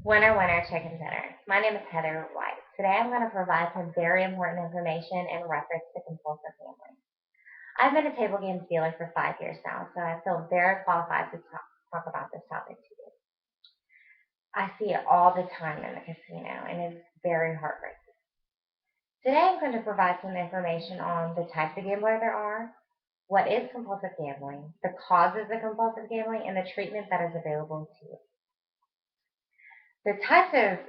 Winner, winner, chicken dinner. My name is Heather White. Today I'm going to provide some very important information in reference to compulsive gambling. I've been a table games dealer for 5 years now, so I feel very qualified to talk about this topic to you. I see it all the time in the casino, and it's very heartbreaking. Today I'm going to provide some information on the types of gambler there are, what is compulsive gambling, the causes of compulsive gambling, and the treatment that is available to you. The types of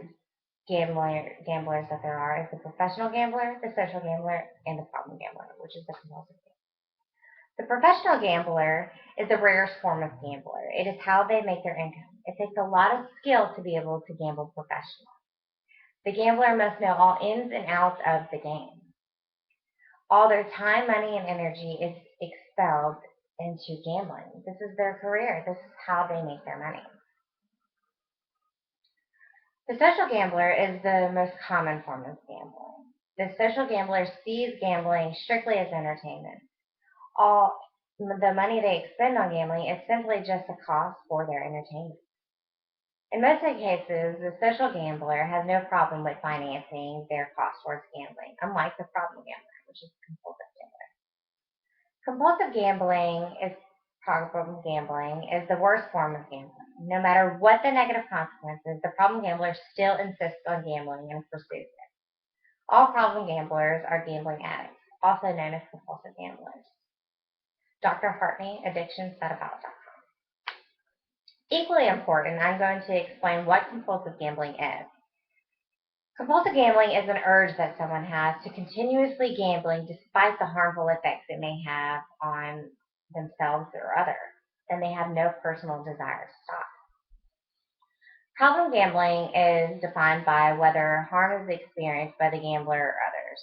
gamblers that there are is the professional gambler, the social gambler, and the problem gambler, which is the compulsive gambler. The professional gambler is the rarest form of gambler. It is how they make their income. It takes a lot of skill to be able to gamble professionally. The gambler must know all ins and outs of the game. All their time, money, and energy is expelled into gambling. This is their career. This is how they make their money. The social gambler is the most common form of gambling. The social gambler sees gambling strictly as entertainment. All the money they expend on gambling is simply just a cost for their entertainment. In most cases, the social gambler has no problem with financing their cost towards gambling, unlike the problem gambler, which is compulsive gambler. Problem gambling is the worst form of gambling. No matter what the negative consequences, the problem gambler still insists on gambling and pursues it. All problem gamblers are gambling addicts, also known as compulsive gamblers. Dr. Hartney, AddictionSetAbout.com. Equally important, I'm going to explain what compulsive gambling is. Compulsive gambling is an urge that someone has to continuously gambling despite the harmful effects it may have on themselves or others, and they have no personal desire to stop. Problem gambling is defined by whether harm is experienced by the gambler or others,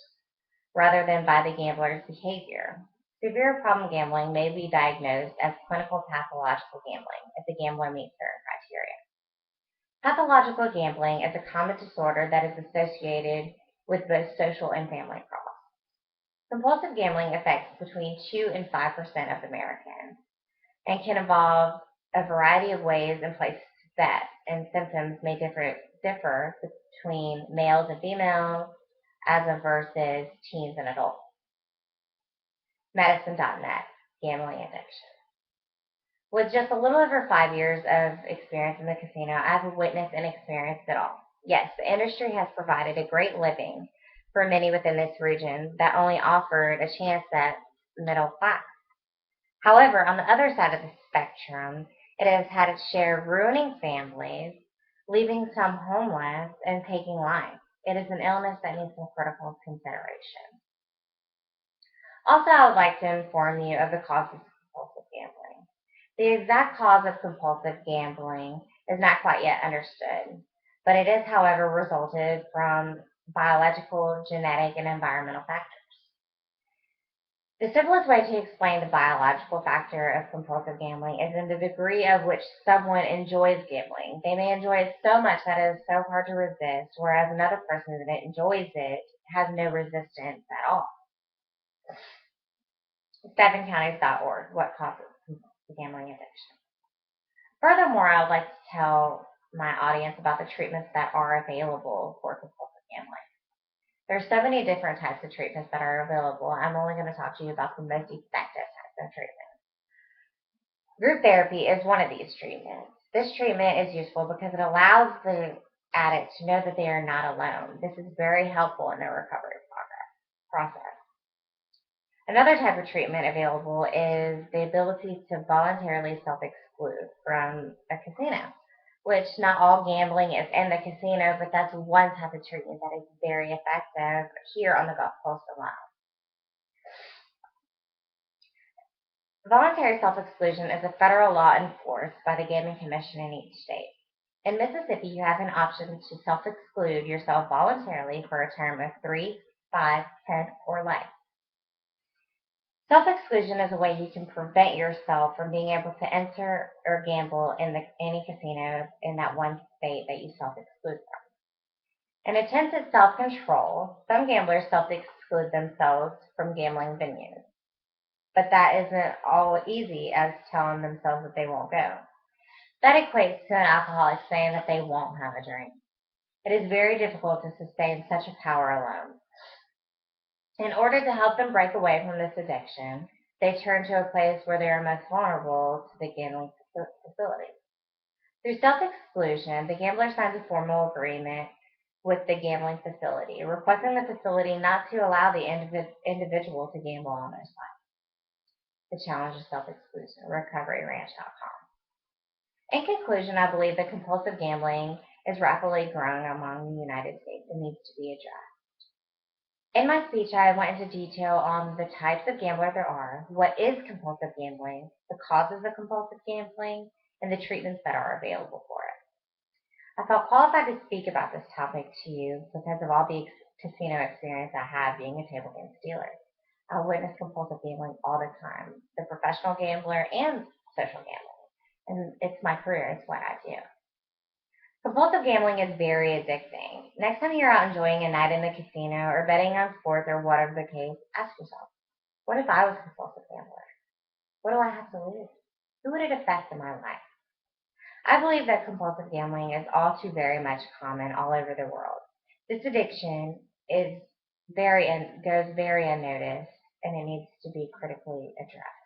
rather than by the gambler's behavior. Severe problem gambling may be diagnosed as clinical pathological gambling if the gambler meets certain criteria. Pathological gambling is a common disorder that is associated with both social and family problems. Compulsive gambling affects between 2 and 5% of Americans and can involve a variety of ways and places to bet, and symptoms may differ between males and females as versus teens and adults. Medicine.net, gambling addiction. With just a little over 5 years of experience in the casino, I have witnessed and experienced it all. Yes, the industry has provided a great living for many within this region that only offered a chance at middle class. However, on the other side of the spectrum, it has had its share of ruining families, leaving some homeless, and taking lives. It is an illness that needs some critical consideration. Also, I would like to inform you of the causes of compulsive gambling. The exact cause of compulsive gambling is not quite yet understood, but it is, however, resulted from biological, genetic, and environmental factors. The simplest way to explain the biological factor of compulsive gambling is in the degree of which someone enjoys gambling. They may enjoy it so much that it is so hard to resist, whereas another person that enjoys it has no resistance at all. 7counties.org, what causes gambling addiction? Furthermore, I would like to tell my audience about the treatments that are available for compulsive gambling. There are so many different types of treatments that are available. I'm only going to talk to you about the most effective types of treatment. Group therapy is one of these treatments. This treatment is useful because it allows the addict to know that they are not alone. This is very helpful in their recovery process. Another type of treatment available is the ability to voluntarily self-exclude from a casino, which not all gambling is in the casino, but that's one type of treatment that is very effective here on the Gulf Coast alone. Voluntary self-exclusion is a federal law enforced by the Gaming Commission in each state. In Mississippi, you have an option to self-exclude yourself voluntarily for a term of 3, 5, 10, or life. Self-exclusion is a way you can prevent yourself from being able to enter or gamble in any casino in that one state that you self-exclude from. In attempts at self-control, some gamblers self-exclude themselves from gambling venues. But that isn't all easy as telling themselves that they won't go. That equates to an alcoholic saying that they won't have a drink. It is very difficult to sustain such a power alone. In order to help them break away from this addiction, they turn to a place where they are most vulnerable to the gambling facility. Through self-exclusion, the gambler signs a formal agreement with the gambling facility, requesting the facility not to allow the individual to gamble on their site. The challenge of self-exclusion, recoveryranch.com. In conclusion, I believe that compulsive gambling is rapidly growing among the United States and needs to be addressed. In my speech, I went into detail on the types of gambler there are, what is compulsive gambling, the causes of compulsive gambling, and the treatments that are available for it. I felt qualified to speak about this topic to you because of all the casino experience I had being a table games dealer. I witness compulsive gambling all the time, the professional gambler and social gambling. And it's my career, it's what I do. Compulsive gambling is very addicting. Next time you're out enjoying a night in the casino or betting on sports or whatever the case, ask yourself, what if I was a compulsive gambler? What do I have to lose? Who would it affect in my life? I believe that compulsive gambling is all too very much common all over the world. This addiction is goes very unnoticed and it needs to be critically addressed.